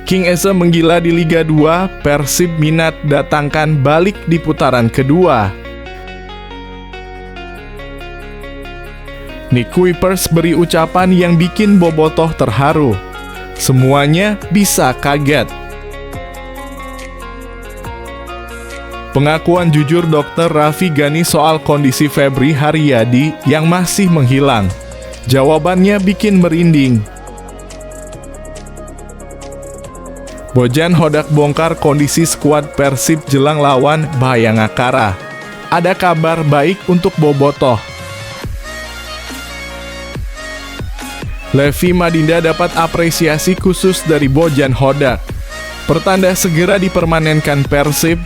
King Eze menggila di Liga 2, Persib minat datangkan balik di putaran kedua. Nick Kuipers beri ucapan yang bikin bobotoh terharu. Semuanya bisa kaget. Pengakuan jujur Dr. Raffi Ghani soal kondisi Febri Haryadi yang masih menghilang. Jawabannya bikin merinding. Bojan Hodak bongkar kondisi skuad Persib jelang lawan Bayangkara. Ada kabar baik untuk bobotoh. Levi Madinda dapat apresiasi khusus dari Bojan Hodak. Pertanda segera dipermanenkan Persib.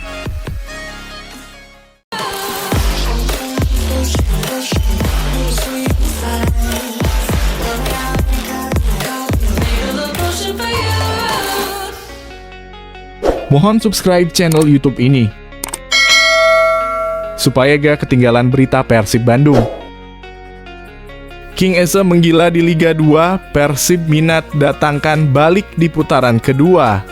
Mohon subscribe channel YouTube ini supaya gak ketinggalan berita Persib Bandung. King Eze menggila di Liga 2, Persib minat datangkan balik di putaran kedua.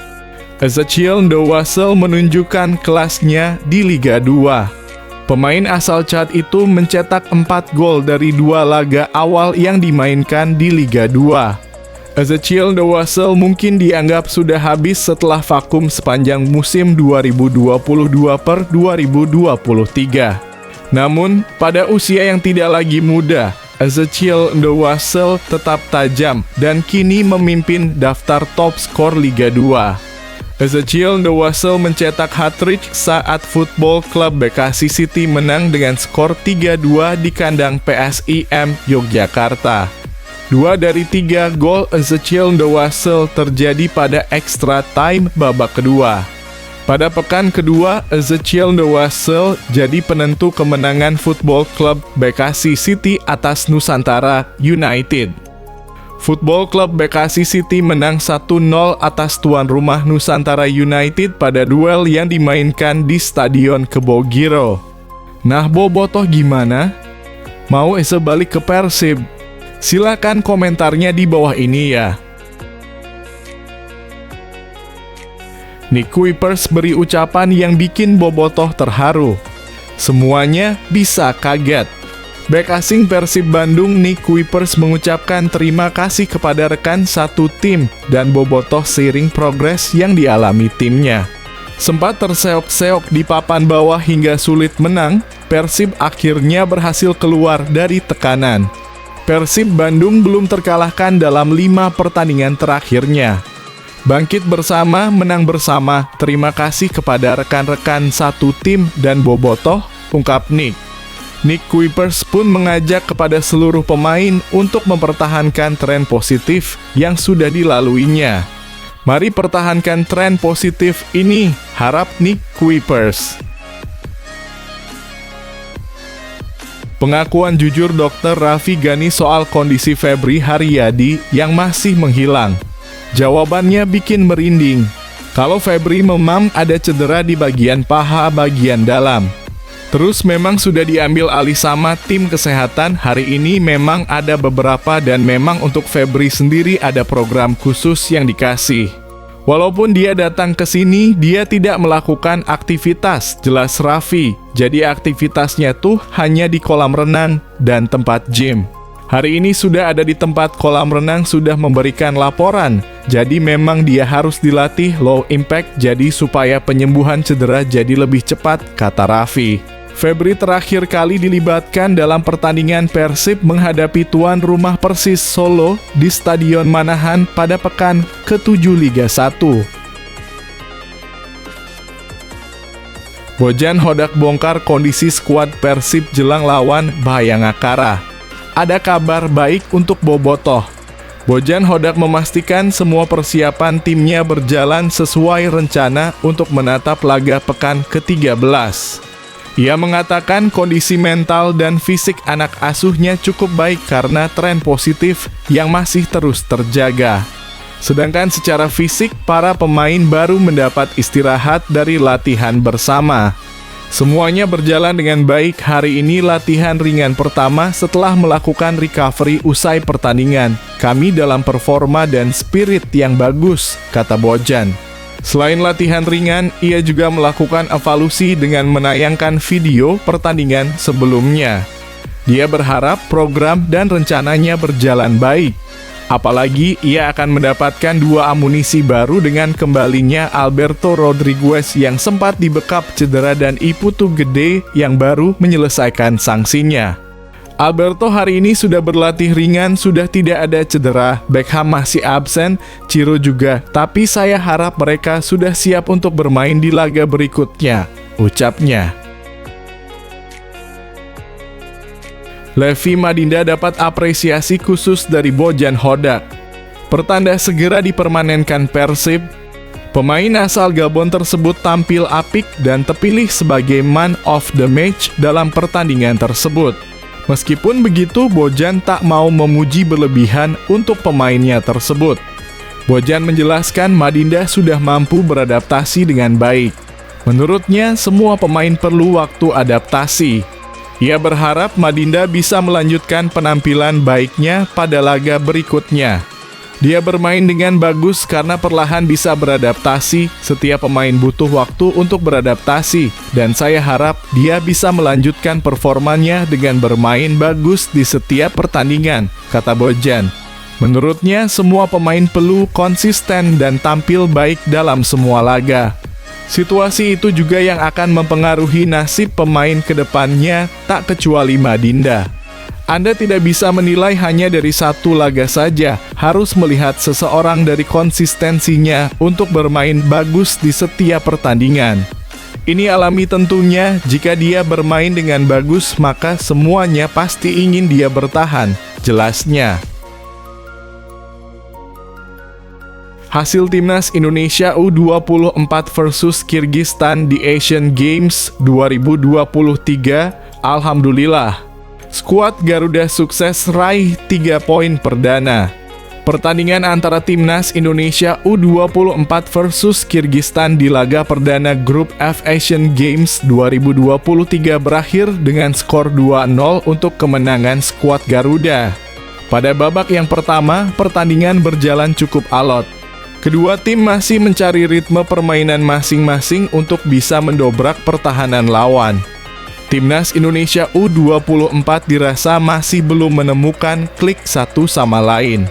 Ezechiel Ndowasel menunjukkan kelasnya di Liga 2. Pemain asal Chad itu mencetak 4 gol dari 2 laga awal yang dimainkan di Liga 2. Ezechiel Ndowasel mungkin dianggap sudah habis setelah vakum sepanjang musim 2022/2023. Namun, pada usia yang tidak lagi muda, Ezechiel Ndowasel tetap tajam dan kini memimpin daftar top skor Liga 2. Ezechiel Ndowasel mencetak hat-trick saat Football Club Bekasi City menang dengan skor 3-2 di kandang PSIM Yogyakarta. 2 dari 3 gol Ezechiel Ndowasel terjadi pada extra time babak kedua. Pada pekan kedua, Ezechiel Ndowasel jadi penentu kemenangan Football Club Bekasi City atas Nusantara United. Football Club Bekasi City menang 1-0 atas tuan rumah Nusantara United pada duel yang dimainkan di Stadion Kebogiro. Nah, bobotoh gimana? Mau Eze balik ke Persib? Silakan komentarnya di bawah ini ya. Nick Kuipers beri ucapan yang bikin bobotoh terharu. Semuanya bisa kaget. Bek asing Persib Bandung Nick Kuipers mengucapkan terima kasih kepada rekan satu tim dan bobotoh seiring progres yang dialami timnya. Sempat terseok-seok di papan bawah hingga sulit menang, Persib akhirnya berhasil keluar dari tekanan. Persib Bandung belum terkalahkan dalam 5 pertandingan terakhirnya. Bangkit bersama, menang bersama. Terima kasih kepada rekan-rekan satu tim dan bobotoh, ungkap Nick. Nick Kuipers pun mengajak kepada seluruh pemain untuk mempertahankan tren positif yang sudah dilaluinya. Mari pertahankan tren positif ini, harap Nick Kuipers. Pengakuan jujur Dr. Raffi Ghani soal kondisi Febri Haryadi yang masih menghilang. Jawabannya bikin merinding. Kalau Febri memang ada cedera di bagian paha bagian dalam. Terus memang sudah diambil alih sama tim kesehatan. Hari ini memang ada beberapa dan memang untuk Febri sendiri ada program khusus yang dikasih. Walaupun dia datang ke sini, dia tidak melakukan aktivitas, jelas Raffi. Jadi aktivitasnya tuh hanya di kolam renang dan tempat gym. Hari ini sudah ada di tempat kolam renang, sudah memberikan laporan. Jadi memang dia harus dilatih low impact, jadi supaya penyembuhan cedera jadi lebih cepat, kata Raffi. Febri terakhir kali dilibatkan dalam pertandingan Persib menghadapi tuan rumah Persis Solo di Stadion Manahan pada pekan ke-7 Liga 1. Bojan Hodak bongkar kondisi skuad Persib jelang lawan Bayangkara. Ada kabar baik untuk bobotoh. Bojan Hodak memastikan semua persiapan timnya berjalan sesuai rencana untuk menatap laga pekan ke-13. Ia mengatakan kondisi mental dan fisik anak asuhnya cukup baik karena tren positif yang masih terus terjaga. Sedangkan secara fisik, para pemain baru mendapat istirahat dari latihan bersama. Semuanya berjalan dengan baik. Hari ini latihan ringan pertama setelah melakukan recovery usai pertandingan. Kami dalam performa dan spirit yang bagus, kata Bojan. Selain latihan ringan, ia juga melakukan evaluasi dengan menayangkan video pertandingan sebelumnya. Dia berharap program dan rencananya berjalan baik. Apalagi ia akan mendapatkan 2 amunisi baru dengan kembalinya Alberto Rodriguez yang sempat dibekap cedera dan Iputu Gede yang baru menyelesaikan sanksinya. Alberto hari ini sudah berlatih ringan, sudah tidak ada cedera. Beckham masih absen, Ciro juga. Tapi saya harap mereka sudah siap untuk bermain di laga berikutnya, ucapnya. Levi Madinda dapat apresiasi khusus dari Bojan Hodak. Pertanda segera dipermanenkan Persib. Pemain asal Gabon tersebut tampil apik dan terpilih sebagai man of the match dalam pertandingan tersebut. Meskipun begitu, Bojan tak mau memuji berlebihan untuk pemainnya tersebut. Bojan menjelaskan Madinda sudah mampu beradaptasi dengan baik. Menurutnya, semua pemain perlu waktu adaptasi. Ia berharap Madinda bisa melanjutkan penampilan baiknya pada laga berikutnya. Dia bermain dengan bagus karena perlahan bisa beradaptasi. Setiap pemain butuh waktu untuk beradaptasi, dan saya harap dia bisa melanjutkan performanya dengan bermain bagus di setiap pertandingan, kata Bojan. Menurutnya, semua pemain perlu konsisten dan tampil baik dalam semua laga. Situasi itu juga yang akan mempengaruhi nasib pemain ke depannya, tak kecuali Madinda. Anda tidak bisa menilai hanya dari satu laga saja, harus melihat seseorang dari konsistensinya untuk bermain bagus di setiap pertandingan. Ini alami tentunya, jika dia bermain dengan bagus maka semuanya pasti ingin dia bertahan, jelasnya. Hasil Timnas Indonesia U24 versus Kirgistan di Asian Games 2023, alhamdulillah. Skuad Garuda sukses raih 3 poin perdana. Pertandingan antara Timnas Indonesia U24 versus Kirgistan di laga perdana Grup F Asian Games 2023 berakhir dengan skor 2-0 untuk kemenangan skuad Garuda. Pada babak yang pertama, pertandingan berjalan cukup alot. Kedua tim masih mencari ritme permainan masing-masing untuk bisa mendobrak pertahanan lawan. Timnas Indonesia U24 dirasa masih belum menemukan klik satu sama lain.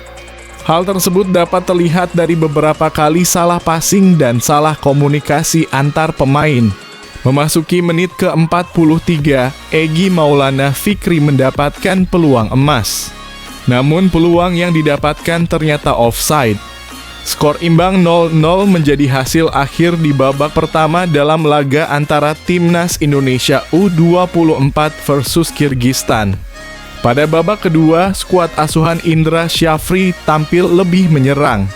Hal tersebut dapat terlihat dari beberapa kali salah passing dan salah komunikasi antar pemain. Memasuki menit ke-43, Egy Maulana Fikri mendapatkan peluang emas. Namun peluang yang didapatkan ternyata offside. Skor imbang 0-0 menjadi hasil akhir di babak pertama dalam laga antara Timnas Indonesia U24 versus Kirgistan. Pada babak kedua, skuad asuhan Indra Syafri tampil lebih menyerang.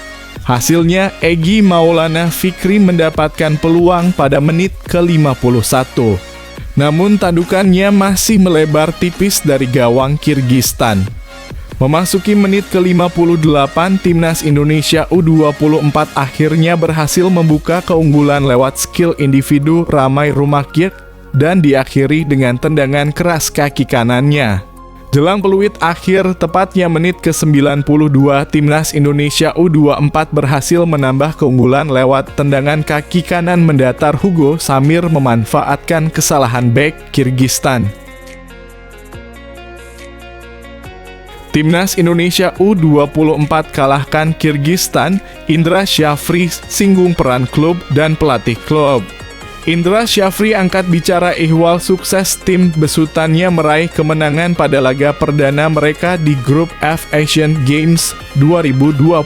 Hasilnya, Egy Maulana Fikri mendapatkan peluang pada menit ke-51. Namun tandukannya masih melebar tipis dari gawang Kirgistan. Memasuki menit ke-58, Timnas Indonesia U24 akhirnya berhasil membuka keunggulan lewat skill individu Ramai Rumakir dan diakhiri dengan tendangan keras kaki kanannya. Jelang peluit akhir, tepatnya menit ke-92, Timnas Indonesia U24 berhasil menambah keunggulan lewat tendangan kaki kanan mendatar Hugo Samir memanfaatkan kesalahan bek Kirgistan. Timnas Indonesia U24 kalahkan Kirgistan. Indra Syafri singgung peran klub dan pelatih klub. Indra Syafri angkat bicara ihwal sukses tim besutannya meraih kemenangan pada laga perdana mereka di Grup F Asian Games 2022.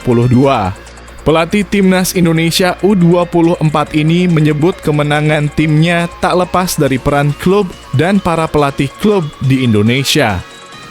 Pelatih Timnas Indonesia U24 ini menyebut kemenangan timnya tak lepas dari peran klub dan para pelatih klub di Indonesia.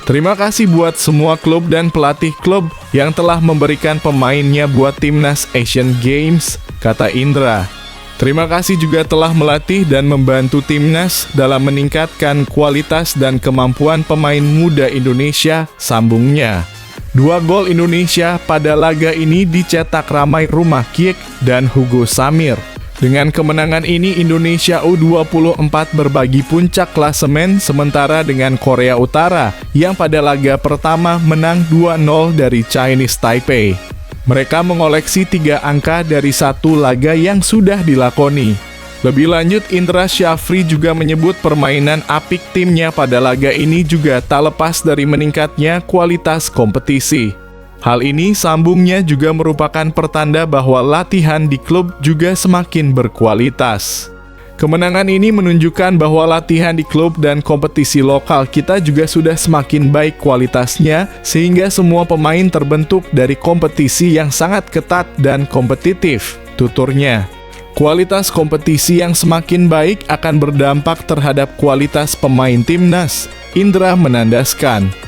Terima kasih buat semua klub dan pelatih klub yang telah memberikan pemainnya buat Timnas Asian Games, kata Indra. Terima kasih juga telah melatih dan membantu Timnas dalam meningkatkan kualitas dan kemampuan pemain muda Indonesia, sambungnya. 2 gol Indonesia pada laga ini dicetak Ramai Rumakir dan Hugo Samir. Dengan kemenangan ini, Indonesia U24 berbagi puncak klasemen, sementara dengan Korea Utara yang pada laga pertama menang 2-0 dari Chinese Taipei. Mereka mengoleksi 3 angka dari 1 laga yang sudah dilakoni. Lebih lanjut, Indra Syafri juga menyebut permainan apik timnya pada laga ini juga tak lepas dari meningkatnya kualitas kompetisi. Hal ini sambungnya juga merupakan pertanda bahwa latihan di klub juga semakin berkualitas. Kemenangan ini menunjukkan bahwa latihan di klub dan kompetisi lokal kita juga sudah semakin baik kualitasnya, sehingga semua pemain terbentuk dari kompetisi yang sangat ketat dan kompetitif, tuturnya. Kualitas kompetisi yang semakin baik akan berdampak terhadap kualitas pemain timnas, Indra menandaskan.